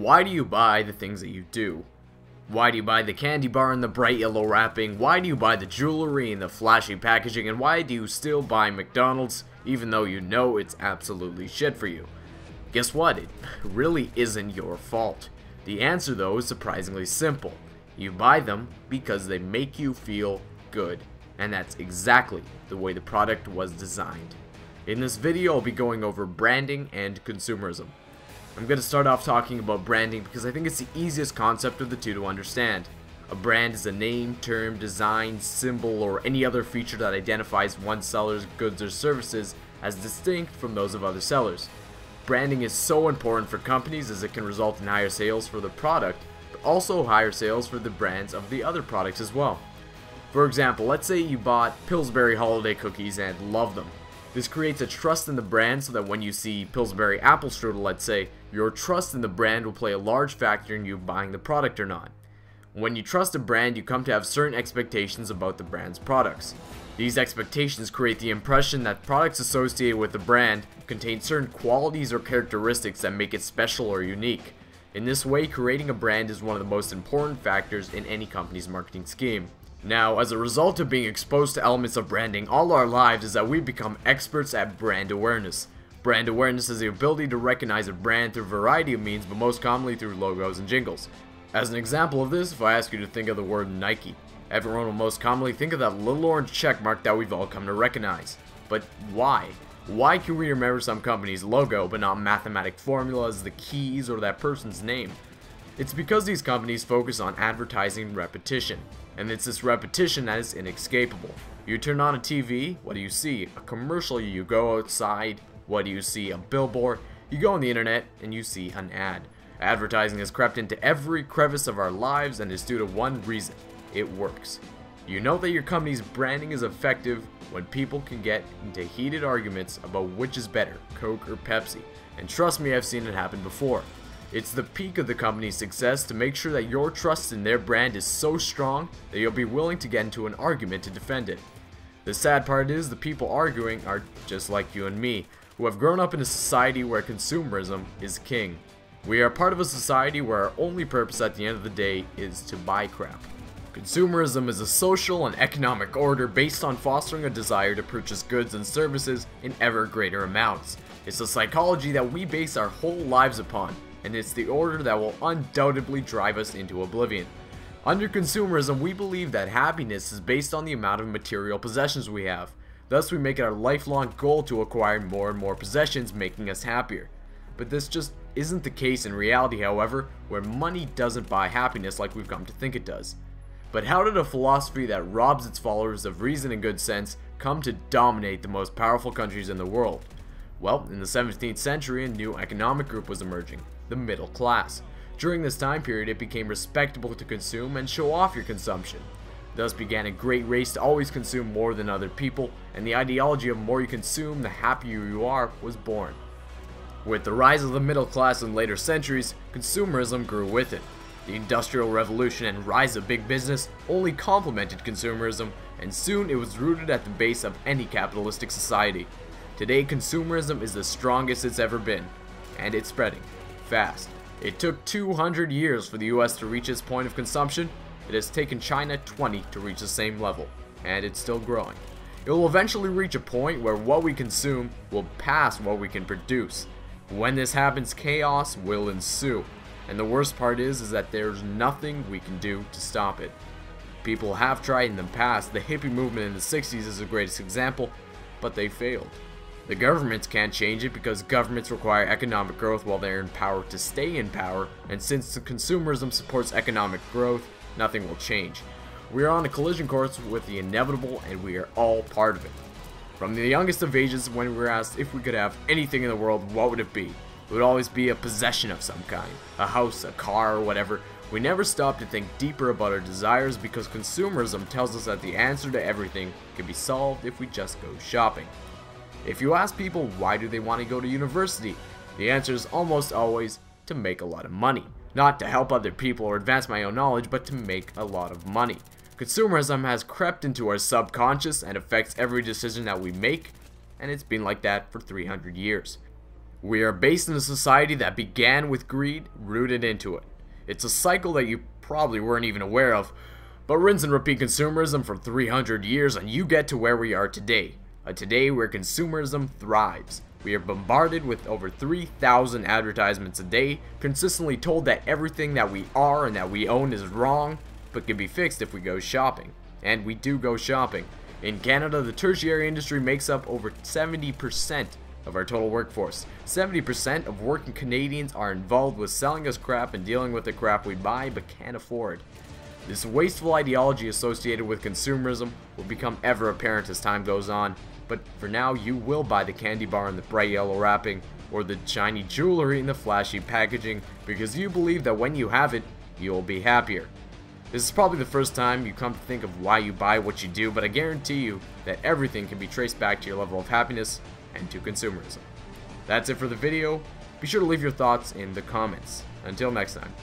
Why do you buy the things that you do? Why do you buy the candy bar in the bright yellow wrapping? Why do you buy the jewelry in the flashy packaging? And why do you still buy McDonald's even though you know it's absolutely shit for you? Guess what? It really isn't your fault. The answer though is surprisingly simple. You buy them because they make you feel good. And that's exactly the way the product was designed. In this video I'll be going over branding and consumerism. I'm going to start off talking about branding because I think it's the easiest concept of the two to understand. A brand is a name, term, design, symbol, or any other feature that identifies one seller's goods or services as distinct from those of other sellers. Branding is so important for companies as it can result in higher sales for the product, but also higher sales for the brands of the other products as well. For example, let's say you bought Pillsbury holiday cookies and love them. This creates a trust in the brand so that when you see Pillsbury apple strudel, let's say, your trust in the brand will play a large factor in you buying the product or not. When you trust a brand, you come to have certain expectations about the brand's products. These expectations create the impression that products associated with the brand contain certain qualities or characteristics that make it special or unique. In this way, creating a brand is one of the most important factors in any company's marketing scheme. Now, as a result of being exposed to elements of branding all our lives is that we become experts at brand awareness. Brand awareness is the ability to recognize a brand through a variety of means, but most commonly through logos and jingles. As an example of this, if I ask you to think of the word Nike, everyone will most commonly think of that little orange check mark that we've all come to recognize. But why? Why can we remember some company's logo but not mathematic formulas, the keys, or that person's name? It's because these companies focus on advertising repetition, and it's this repetition that is inescapable. You turn on a TV, what do you see? A commercial. You go outside, what do you see? A billboard. You go on the internet and you see an ad. Advertising has crept into every crevice of our lives and is due to one reason: it works. You know that your company's branding is effective when people can get into heated arguments about which is better, Coke or Pepsi. And trust me, I've seen it happen before. It's the peak of the company's success to make sure that your trust in their brand is so strong that you'll be willing to get into an argument to defend it. The sad part is the people arguing are just like you and me, who have grown up in a society where consumerism is king. We are part of a society where our only purpose at the end of the day is to buy crap. Consumerism is a social and economic order based on fostering a desire to purchase goods and services in ever greater amounts. It's a psychology that we base our whole lives upon, and it's the order that will undoubtedly drive us into oblivion. Under consumerism, we believe that happiness is based on the amount of material possessions we have. Thus, we make it our lifelong goal to acquire more and more possessions, making us happier. But this just isn't the case in reality, however, where money doesn't buy happiness like we've come to think it does. But how did a philosophy that robs its followers of reason and good sense come to dominate the most powerful countries in the world? Well, in the 17th century, a new economic group was emerging: the middle class. During this time period, it became respectable to consume and show off your consumption. Thus began a great race to always consume more than other people, and the ideology of more you consume, the happier you are, was born. With the rise of the middle class in later centuries, consumerism grew with it. The Industrial Revolution and rise of big business only complemented consumerism, and soon it was rooted at the base of any capitalistic society. Today, consumerism is the strongest it's ever been, and it's spreading fast. It took 200 years for the US to reach its point of consumption. It has taken China 20 to reach the same level, and it's still growing. It will eventually reach a point where what we consume will pass what we can produce. When this happens, chaos will ensue. And the worst part is that there's nothing we can do to stop it. People have tried in the past. The hippie movement in the 60s is the greatest example, but they failed. The governments can't change it because governments require economic growth while they're in power to stay in power, and since the consumerism supports economic growth, nothing will change. We are on a collision course with the inevitable, and we are all part of it. From the youngest of ages, when we were asked if we could have anything in the world, what would it be? It would always be a possession of some kind, a house, a car, or whatever. We never stop to think deeper about our desires because consumerism tells us that the answer to everything can be solved if we just go shopping. If you ask people why do they want to go to university, the answer is almost always to make a lot of money. Not to help other people or advance my own knowledge, but to make a lot of money. Consumerism has crept into our subconscious and affects every decision that we make, and it's been like that for 300 years. We are based in a society that began with greed rooted into it. It's a cycle that you probably weren't even aware of, but rinse and repeat consumerism for 300 years and you get to where we are today. A today where consumerism thrives. We are bombarded with over 3,000 advertisements a day, consistently told that everything that we are and that we own is wrong, but can be fixed if we go shopping. And we do go shopping. In Canada, the tertiary industry makes up over 70% of our total workforce. 70% of working Canadians are involved with selling us crap and dealing with the crap we buy but can't afford. This wasteful ideology associated with consumerism will become ever apparent as time goes on, but for now you will buy the candy bar in the bright yellow wrapping or the shiny jewelry in the flashy packaging because you believe that when you have it, you will be happier. This is probably the first time you come to think of why you buy what you do, but I guarantee you that everything can be traced back to your level of happiness and to consumerism. That's it for the video. Be sure to leave your thoughts in the comments. Until next time.